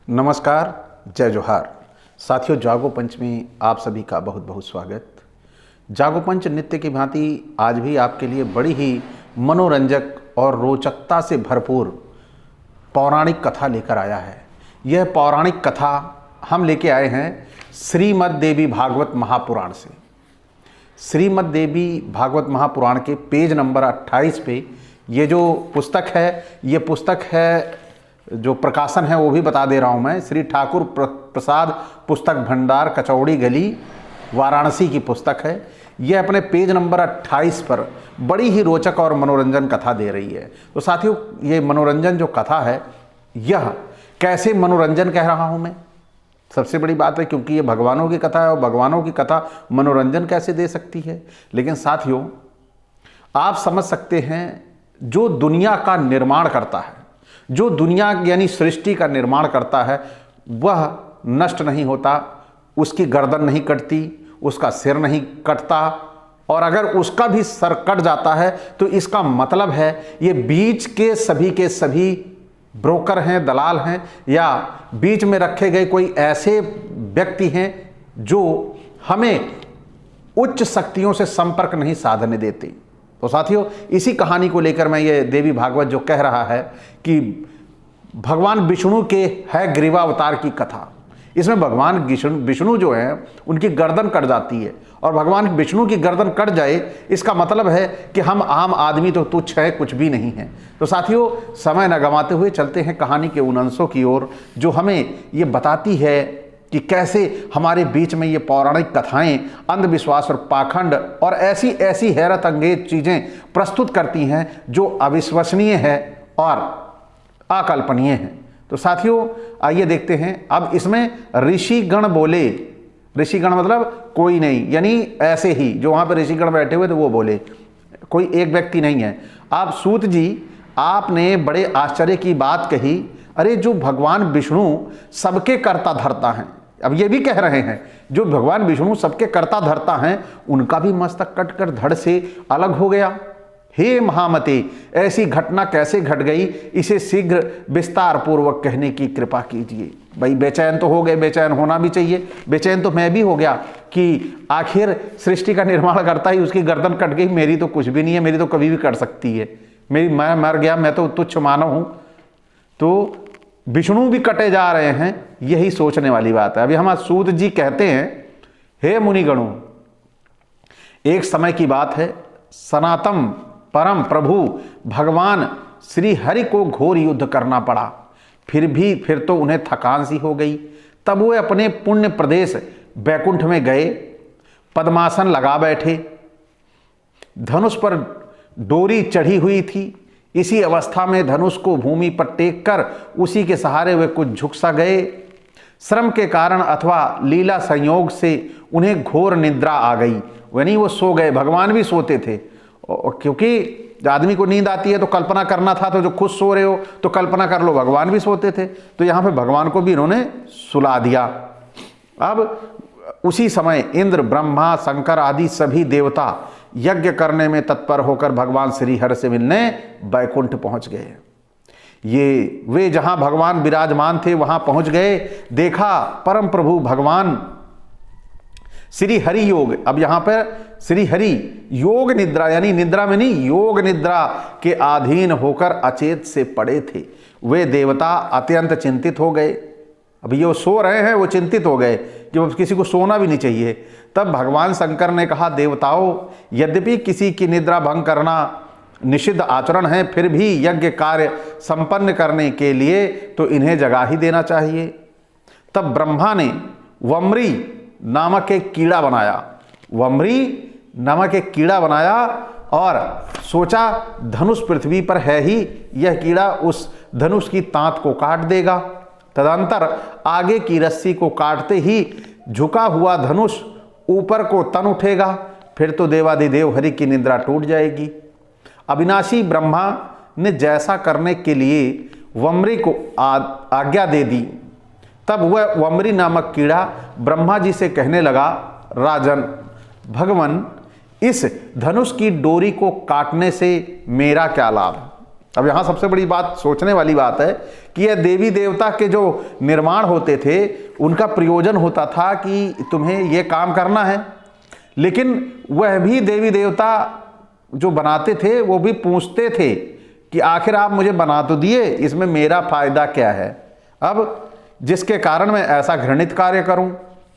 नमस्कार, जय जोहार। साथियों, जागो पंच में आप सभी का बहुत बहुत स्वागत। जागो पंच नित्य की भांति आज भी आपके लिए बड़ी ही मनोरंजक और रोचकता से भरपूर पौराणिक कथा लेकर आया है। यह पौराणिक कथा हम लेके आए हैं श्रीमद् देवी भागवत महापुराण से। श्रीमद् देवी भागवत महापुराण के पेज नंबर 28 पे ये जो पुस्तक है, ये पुस्तक है, जो प्रकाशन है वो भी बता दे रहा हूँ मैं, श्री ठाकुर प्रसाद पुस्तक भंडार, कचौड़ी गली, वाराणसी की पुस्तक है। ये अपने पेज नंबर 28 पर बड़ी ही रोचक और मनोरंजन कथा दे रही है। तो साथियों, ये मनोरंजन जो कथा है, यह कैसे मनोरंजन कह रहा हूँ मैं, सबसे बड़ी बात है, क्योंकि ये भगवानों की कथा है और भगवानों की कथा मनोरंजन कैसे दे सकती है। लेकिन साथियों, आप समझ सकते हैं, जो दुनिया का निर्माण करता है, जो दुनिया यानी सृष्टि का निर्माण करता है, वह नष्ट नहीं होता, उसकी गर्दन नहीं कटती, उसका सिर नहीं कटता, और अगर उसका भी सर कट जाता है तो इसका मतलब है ये बीच के सभी ब्रोकर हैं, दलाल हैं, या बीच में रखे गए कोई ऐसे व्यक्ति हैं जो हमें उच्च शक्तियों से संपर्क नहीं साधने देते। तो साथियों, इसी कहानी को लेकर मैं ये देवी भागवत जो कह रहा है कि भगवान विष्णु के है ग्रीवावतार की कथा। इसमें भगवान विष्णु जो है, उनकी गर्दन कट जाती है, और भगवान विष्णु की गर्दन कट जाए इसका मतलब है कि हम आम आदमी तो तुच्छ है, कुछ भी नहीं है। तो साथियों, समय न गंवाते हुए चलते हैं कहानी के उन अंशों की ओर जो हमें ये बताती है कि कैसे हमारे बीच में ये पौराणिक कथाएं अंधविश्वास और पाखंड और ऐसी ऐसी हैरत अंगेज चीज़ें प्रस्तुत करती हैं जो अविश्वसनीय है और अकल्पनीय है। तो साथियों, आइए देखते हैं। अब इसमें ऋषिगण बोले, ऋषिगण मतलब कोई नहीं, यानी ऐसे ही जो वहाँ पर ऋषिगण बैठे हुए थे वो बोले, कोई एक व्यक्ति नहीं है। आप सूत जी, आपने बड़े आश्चर्य की बात कही। अरे, जो भगवान विष्णु सबके कर्ता धर्ता हैं, अब ये भी कह रहे हैं जो भगवान विष्णु सबके कर्ता धर्ता हैं, उनका भी मस्तक कटकर धड़ से अलग हो गया। हे महामते, ऐसी घटना कैसे घट गई, इसे शीघ्र विस्तार पूर्वक कहने की कृपा कीजिए। भाई, बेचैन तो हो गए, बेचैन होना भी चाहिए। बेचैन तो मैं भी हो गया कि आखिर सृष्टि का निर्माण करता ही उसकी गर्दन कट गई, मेरी तो कुछ भी नहीं है, मेरी तो कभी भी कट सकती है, मैं मर गया, मैं तो तुच्छ मानव हूँ, तो विष्णु भी कटे जा रहे हैं, यही सोचने वाली बात है। अभी हमारे सूत जी कहते हैं, हे मुनिगणों, एक समय की बात है, सनातन परम प्रभु भगवान श्री हरि को घोर युद्ध करना पड़ा। फिर तो उन्हें थकान सी हो गई। तब वे अपने पुण्य प्रदेश बैकुंठ में गए, पद्मासन लगा बैठे। धनुष पर डोरी चढ़ी हुई थी। इसी अवस्था में धनुष को भूमि पर टेक कर उसी के सहारे वे कुछ झुक सा गए। श्रम के कारण अथवा लीला संयोग से उन्हें घोर निद्रा आ गई, यानी वो सो गए। भगवान भी सोते थे, क्योंकि आदमी को नींद आती है तो कल्पना करना था, तो जो खुद सो रहे हो तो कल्पना कर लो, भगवान भी सोते थे, तो यहाँ पे भगवान को भी इन्होंने सुला दिया। अब उसी समय इंद्र, ब्रह्मा, शंकर आदि सभी देवता यज्ञ करने में तत्पर होकर भगवान श्री हरि से मिलने बैकुंठ पहुंच गए। ये वे जहां भगवान विराजमान थे वहां पहुंच गए। देखा परम प्रभु भगवान श्री हरि योग, अब यहां पर श्री हरि योग निद्रा, यानी निद्रा में नहीं, योग निद्रा के अधीन होकर अचेत से पड़े थे। वे देवता अत्यंत चिंतित हो गए। अब ये सो रहे हैं, वो चिंतित हो गए कि किसी को सोना भी नहीं चाहिए। तब भगवान शंकर ने कहा, देवताओं, यद्यपि किसी की निद्रा भंग करना निषिद्ध आचरण है, फिर भी यज्ञ कार्य संपन्न करने के लिए तो इन्हें जगा ही देना चाहिए। तब ब्रह्मा ने वम्री नामक एक कीड़ा बनाया, वम्री नामक एक कीड़ा बनाया, और सोचा धनुष पृथ्वी पर है ही, यह कीड़ा उस धनुष की तांत को काट देगा। तदंतर आगे की रस्सी को काटते ही झुका हुआ धनुष ऊपर को तन उठेगा, फिर तो देवाधिदेव हरि की निद्रा टूट जाएगी। अविनाशी ब्रह्मा ने जैसा करने के लिए वम्री को आज्ञा दे दी। तब वह वम्री नामक कीड़ा ब्रह्मा जी से कहने लगा, राजन, भगवान, इस धनुष की डोरी को काटने से मेरा क्या लाभ? अब यहाँ सबसे बड़ी बात, सोचने वाली बात है कि यह देवी देवता के जो निर्माण होते थे उनका प्रयोजन होता था कि तुम्हें ये काम करना है, लेकिन वह भी देवी देवता जो बनाते थे वो भी पूछते थे कि आखिर आप मुझे बना तो दिए, इसमें मेरा फायदा क्या है, अब जिसके कारण मैं ऐसा घृणित कार्य करूं।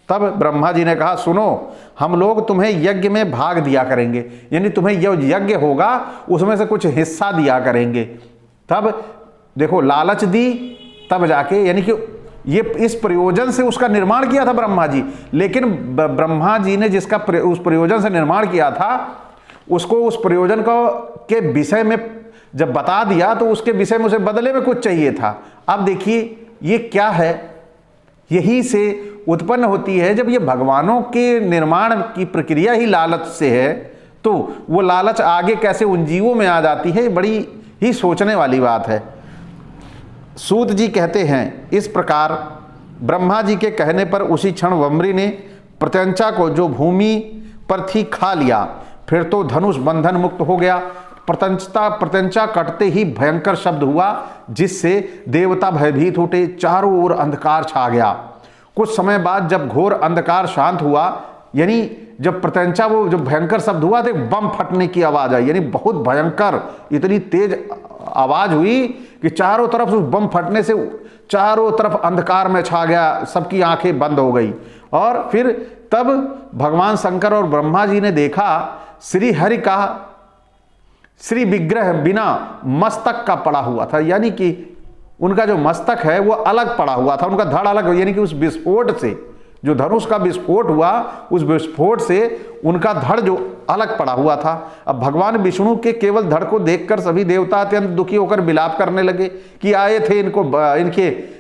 तब ब्रह्मा जी ने कहा, सुनो, हम लोग तुम्हें यज्ञ में भाग दिया करेंगे, यानी तुम्हें जो यज्ञ होगा उसमें से कुछ हिस्सा दिया करेंगे। तब देखो लालच दी, तब जाके, यानी कि ये इस प्रयोजन से उसका निर्माण किया था ब्रह्मा जी, लेकिन ब्रह्मा जी ने जिसका उस प्रयोजन से निर्माण किया था उसको उस प्रयोजन को के विषय में जब बता दिया तो उसके विषय में उसे बदले में कुछ चाहिए था। अब देखिए ये क्या है, यही से उत्पन्न होती है जब ये भगवानों के निर्माण की प्रक्रिया ही लालच से है, तो वो लालच आगे कैसे उन जीवों में आ जाती है, बड़ी ही सोचने वाली बात है। सूत जी कहते हैं, इस प्रकार ब्रह्मा जी के कहने पर उसी क्षण वम्री ने प्रत्यंचा को जो भूमि पर थी खा लिया, फिर तो धनुष बंधन मुक्त हो गया। प्रत्यंचा कटते ही भयंकर शब्द हुआ जिससे देवता भयभीत उठे, चारों ओर अंधकार छा गया। कुछ समय बाद जब घोर अंधकार शांत हुआ, यानी जब प्रत्यंचा वो जब भयंकर शब्द हुआ तो बम फटने की आवाज आई, यानी बहुत भयंकर इतनी तेज आवाज हुई कि चारों तरफ उस बम फटने से चारों तरफ अंधकार में छा गया, सबकी आंखें बंद हो गई। और फिर तब भगवान शंकर और ब्रह्मा जी ने देखा श्री हरि का श्री विग्रह बिना मस्तक का पड़ा हुआ था, यानी कि उनका जो मस्तक है वो अलग पड़ा हुआ था, उनका धड़ अलग, यानी कि उस विस्फोट से, जो धनुष का विस्फोट हुआ उस विस्फोट से उनका धड़ जो अलग पड़ा हुआ था। अब भगवान विष्णु के केवल धड़ को देखकर सभी देवता अत्यंत दुखी होकर विलाप करने लगे कि आए थे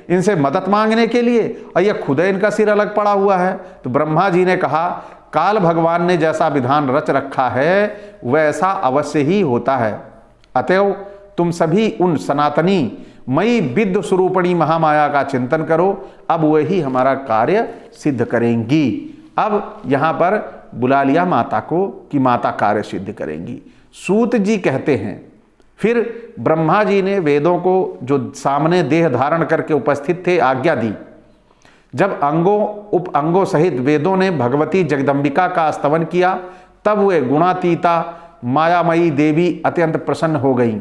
इनसे मदद मांगने के लिए और यह खुद इनका सिर अलग पड़ा हुआ है। तो ब्रह्मा जी ने कहा, काल भगवान ने जैसा विधान रच रखा है वैसा अवश्य ही होता है, अतएव तुम सभी उन सनातनी मई विद्य स्वरूपणी महामाया का चिंतन करो, अब वही हमारा कार्य सिद्ध करेंगी। अब यहाँ पर बुला लिया माता को कि माता कार्य सिद्ध करेंगी। सूत जी कहते हैं, फिर ब्रह्मा जी ने वेदों को जो सामने देह धारण करके उपस्थित थे आज्ञा दी। जब अंगों उप अंगों सहित वेदों ने भगवती जगदम्बिका का स्तवन किया, तब वे गुणातीता मायामयी देवी अत्यंत प्रसन्न हो गईं।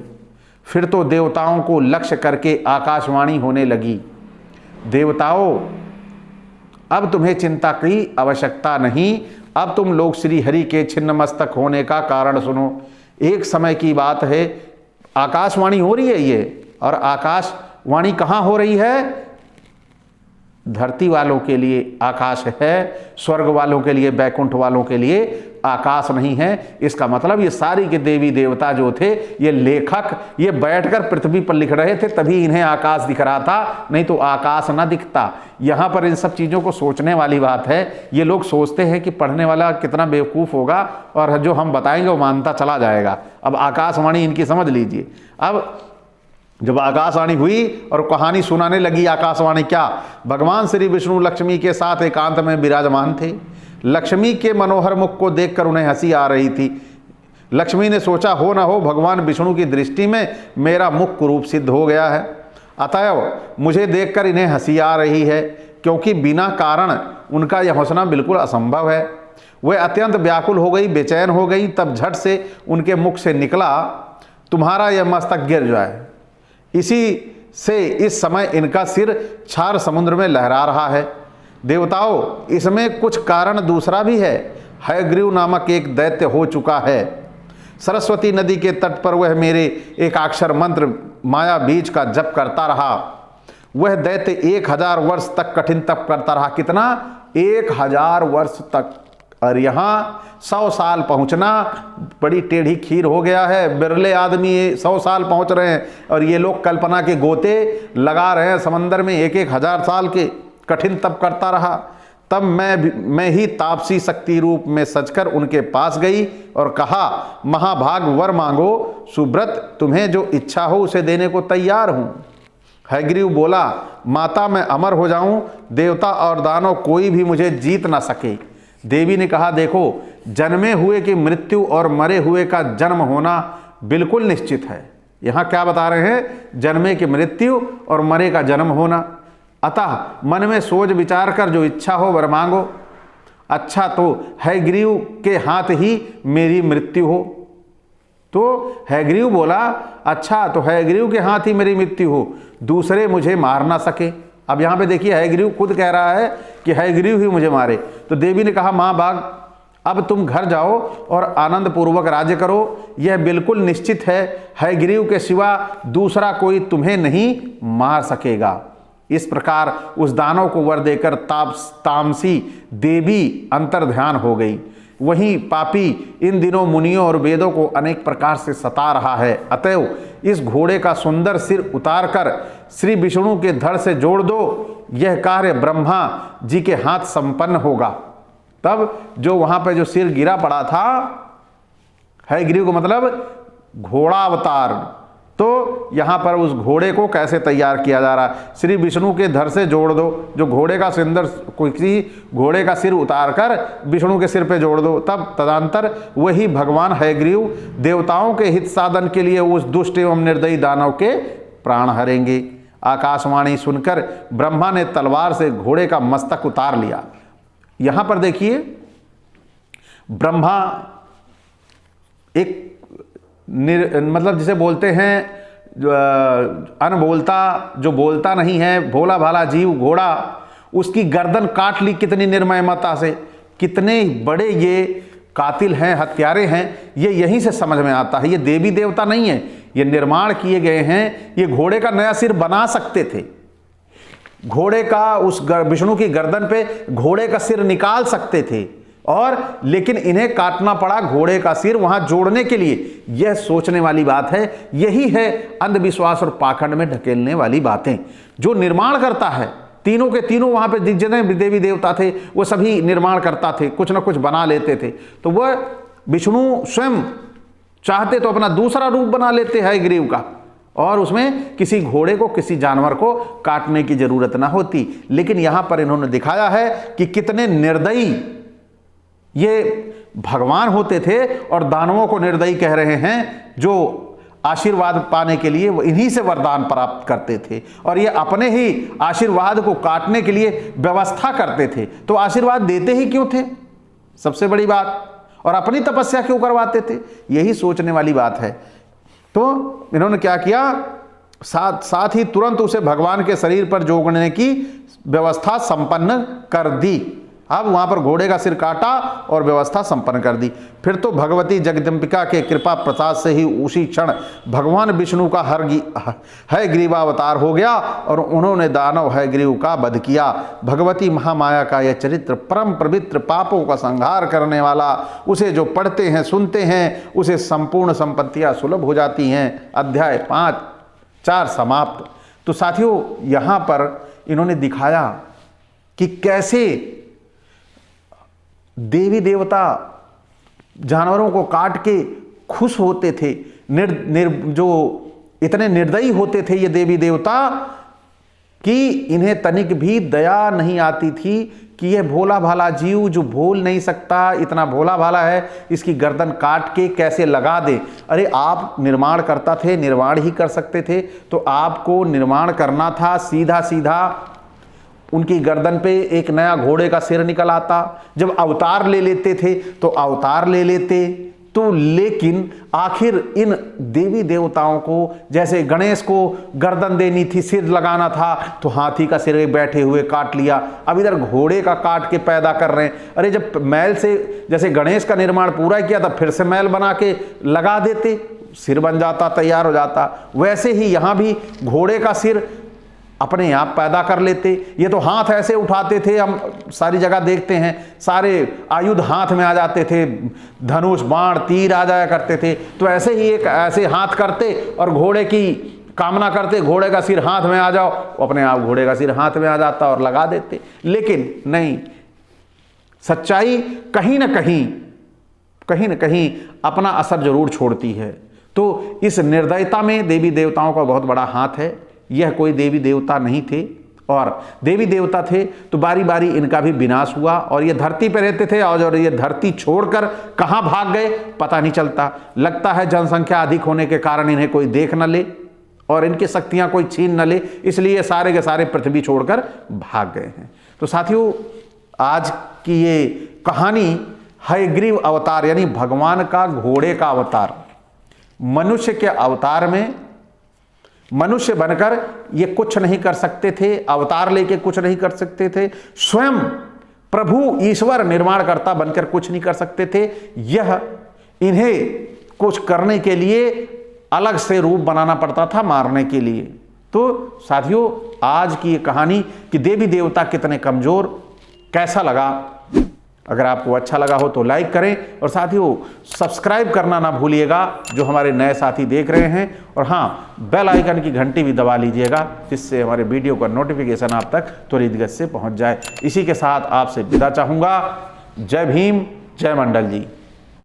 फिर तो देवताओं को लक्ष्य करके आकाशवाणी होने लगी, देवताओं अब तुम्हें चिंता की आवश्यकता नहीं, अब तुम लोग श्री हरि के छिन्न मस्तक होने का कारण सुनो। एक समय की बात है, आकाशवाणी हो रही है ये, और आकाशवाणी कहाँ हो रही है? धरती वालों के लिए आकाश है, स्वर्ग वालों के लिए, बैकुंठ वालों के लिए आकाश नहीं है। इसका मतलब ये सारी के देवी देवता जो थे, ये लेखक, ये बैठकर पृथ्वी पर लिख रहे थे, तभी इन्हें आकाश दिख रहा था, नहीं तो आकाश ना दिखता। यहाँ पर इन सब चीज़ों को सोचने वाली बात है। ये लोग सोचते हैं कि पढ़ने वाला कितना बेवकूफ़ होगा और जो हम बताएंगे वो मानता चला जाएगा। अब आकाशवाणी इनकी समझ लीजिए। अब जब आकाशवाणी हुई और कहानी सुनाने लगी, आकाशवाणी क्या, भगवान श्री विष्णु लक्ष्मी के साथ एकांत में विराजमान थे। लक्ष्मी के मनोहर मुख को देखकर उन्हें हंसी आ रही थी। लक्ष्मी ने सोचा, हो न हो भगवान विष्णु की दृष्टि में मेरा मुख रूप सिद्ध हो गया है, अतएव मुझे देखकर इन्हें हंसी आ रही है, क्योंकि बिना कारण उनका यह हंसना बिल्कुल असंभव है। वह अत्यंत व्याकुल हो गई, बेचैन हो गई। तब झट से उनके मुख से निकला, तुम्हारा यह मस्तक गिर जाए। इसी से इस समय इनका सिर क्षार समुद्र में लहरा रहा है। देवताओं, इसमें कुछ कारण दूसरा भी है। हयग्रीव नामक एक दैत्य हो चुका है। सरस्वती नदी के तट पर वह मेरे एकाक्षर मंत्र माया बीज का जप करता रहा। वह दैत्य 1000 वर्ष तक कठिन तप करता रहा। कितना? 1000 वर्ष तक। और यहाँ 100 साल पहुँचना बड़ी टेढ़ी खीर हो गया है। बिरले आदमी 100 साल पहुँच रहे हैं और ये लोग कल्पना के गोते लगा रहे हैं समंदर में। 1000 साल के कठिन तप करता रहा। तब मैं ही तापसी शक्ति रूप में सजकर उनके पास गई और कहा, महाभाग वर मांगो, सुब्रत तुम्हें जो इच्छा हो उसे देने को तैयार हूँ। हयग्रीव बोला, माता मैं अमर हो जाऊं, देवता और दानव कोई भी मुझे जीत ना सके। देवी ने कहा, देखो जन्मे हुए की मृत्यु और मरे हुए का जन्म होना बिल्कुल निश्चित है। यहाँ क्या बता रहे हैं? जन्मे की मृत्यु और मरे का जन्म होना। अतः मन में सोच विचार कर जो इच्छा हो वर मांगो। अच्छा तो हयग्रीव के हाथ ही मेरी मृत्यु हो। तो हयग्रीव बोला, अच्छा तो हयग्रीव के हाथ ही मेरी मृत्यु हो, दूसरे मुझे मार ना सके। अब यहाँ पे देखिए, हयग्रीव खुद कह रहा है कि हयग्रीव ही मुझे मारे। तो देवी ने कहा, माँ बाघ, अब तुम घर जाओ और आनंद पूर्वक राज्य करो। यह बिल्कुल निश्चित है, हयग्रीव के सिवा दूसरा कोई तुम्हें नहीं मार सकेगा। इस प्रकार उस दानव को वर देकर तामसी देवी अंतर्ध्यान हो गई। वहीं पापी इन दिनों मुनियों और वेदों को अनेक प्रकार से सता रहा है। अतएव इस घोड़े का सुंदर सिर उतारकर श्री विष्णु के धड़ से जोड़ दो, यह कार्य ब्रह्मा जी के हाथ संपन्न होगा। तब जो वहां पर जो सिर गिरा पड़ा था, हयग्रीव को मतलब घोड़ा अवतार, तो यहां पर उस घोड़े को कैसे तैयार किया जा रहा है? श्री विष्णु के धड़ से जोड़ दो, जो घोड़े का सुंदर, किसी घोड़े का सिर उतारकर विष्णु के सिर पे जोड़ दो। तब तदंतर वही भगवान हयग्रीव देवताओं के हित साधन के लिए उस दुष्ट एवं निर्दयी दानव के प्राण हरेंगे। आकाशवाणी सुनकर ब्रह्मा ने तलवार से घोड़े का मस्तक उतार लिया। यहां पर देखिए, ब्रह्मा एक मतलब जिसे बोलते हैं अनबोलता, जो बोलता नहीं है, भोला भाला जीव घोड़ा, उसकी गर्दन काट ली कितनी निर्ममता से। कितने बड़े ये कातिल हैं, हत्यारे हैं, ये यहीं से समझ में आता है। ये देवी देवता नहीं है, ये निर्माण किए गए हैं। ये घोड़े का नया सिर बना सकते थे, घोड़े का उस विष्णु की गर्दन पे घोड़े का सिर निकाल सकते थे, और लेकिन इन्हें काटना पड़ा घोड़े का सिर वहां जोड़ने के लिए। यह सोचने वाली बात है। यही है अंधविश्वास और पाखंड में ढकेलने वाली बातें। जो निर्माण करता है, तीनों के तीनों वहां पे जितने देवी देवता थे वो सभी निर्माण करता थे, कुछ ना कुछ बना लेते थे। तो वह विष्णु स्वयं चाहते तो अपना दूसरा रूप बना लेते हयग्रीव का, और उसमें किसी घोड़े को, किसी जानवर को काटने की जरूरत ना होती। लेकिन यहां पर इन्होंने दिखाया है कि कितने निर्दयी ये भगवान होते थे और दानवों को निर्दयी कह रहे हैं, जो आशीर्वाद पाने के लिए वो इन्हीं से वरदान प्राप्त करते थे, और ये अपने ही आशीर्वाद को काटने के लिए व्यवस्था करते थे। तो आशीर्वाद देते ही क्यों थे, सबसे बड़ी बात, और अपनी तपस्या क्यों करवाते थे? यही सोचने वाली बात है। तो इन्होंने क्या किया, साथ ही तुरंत उसे भगवान के शरीर पर जोड़ने की व्यवस्था संपन्न कर दी। अब वहां पर घोड़े का सिर काटा और व्यवस्था संपन्न कर दी। फिर तो भगवती जगदम्बिका के कृपा प्रसाद से ही उसी क्षण भगवान विष्णु का हयग्रीवावतार हो गया और उन्होंने दानव हयग्रीव का वध किया। भगवती महामाया का यह चरित्र परम पवित्र, पापों का संहार करने वाला, उसे जो पढ़ते हैं, सुनते हैं, उसे संपूर्ण संपत्तियां सुलभ हो जाती हैं। अध्याय 5-4 समाप्त। तो साथियों, यहां पर इन्होंने दिखाया कि कैसे देवी देवता जानवरों को काट के खुश होते थे। जो इतने निर्दयी होते थे ये देवी देवता कि इन्हें तनिक भी दया नहीं आती थी कि यह भोला भाला जीव जो बोल नहीं सकता, इतना भोला भाला है, इसकी गर्दन काट के कैसे लगा दे। अरे आप निर्माण करता थे, निर्माण ही कर सकते थे, तो आपको निर्माण करना था सीधा सीधा उनकी गर्दन पे एक नया घोड़े का सिर निकल आता। जब अवतार ले लेते थे तो अवतार ले लेते। तो लेकिन आखिर इन देवी देवताओं को, जैसे गणेश को गर्दन देनी थी, सिर लगाना था, तो हाथी का सिर बैठे हुए काट लिया। अब इधर घोड़े का काट के पैदा कर रहे हैं। अरे जब मैल से, जैसे गणेश का निर्माण पूरा किया था, फिर से मैल बना के लगा देते, सिर बन जाता, तैयार हो जाता। वैसे ही यहाँ भी घोड़े का सिर अपने आप पैदा कर लेते। ये तो हाथ ऐसे उठाते थे, हम सारी जगह देखते हैं, सारे आयुध हाथ में आ जाते थे, धनुष, बाण, तीर आ जाया करते थे। तो ऐसे ही एक ऐसे हाथ करते और घोड़े की कामना करते, घोड़े का सिर हाथ में आ जाओ, अपने आप घोड़े का सिर हाथ में आ जाता और लगा देते। लेकिन नहीं, सच्चाई कहीं न कहीं अपना असर जरूर छोड़ती है। तो इस निर्दयता में देवी देवताओं का बहुत बड़ा हाथ है। यह कोई देवी देवता नहीं थे, और देवी देवता थे तो बारी बारी इनका भी विनाश हुआ और ये धरती पर रहते थे और ये धरती छोड़कर कहाँ भाग गए पता नहीं चलता। लगता है जनसंख्या अधिक होने के कारण इन्हें कोई देख न ले और इनकी शक्तियां कोई छीन न ले, इसलिए सारे के सारे पृथ्वी छोड़कर भाग गए हैं। तो साथियों, आज की ये कहानी हयग्रीव अवतार यानी भगवान का घोड़े का अवतार, मनुष्य के अवतार में मनुष्य बनकर ये कुछ नहीं कर सकते थे, अवतार लेके कुछ नहीं कर सकते थे, स्वयं प्रभु ईश्वर निर्माणकर्ता बनकर कुछ नहीं कर सकते थे। यह इन्हें कुछ करने के लिए अलग से रूप बनाना पड़ता था, मारने के लिए। तो साथियों, आज की ये कहानी कि देवी देवता कितने कमजोर, कैसा लगा? अगर आपको अच्छा लगा हो तो लाइक करें और साथियों सब्सक्राइब करना ना भूलिएगा जो हमारे नए साथी देख रहे हैं। और हाँ, बेल आइकन की घंटी भी दबा लीजिएगा जिससे हमारे वीडियो का नोटिफिकेशन आप तक त्वरित गति से पहुंच जाए। इसी के साथ आपसे विदा चाहूँगा। जय भीम, जय मंडल जी।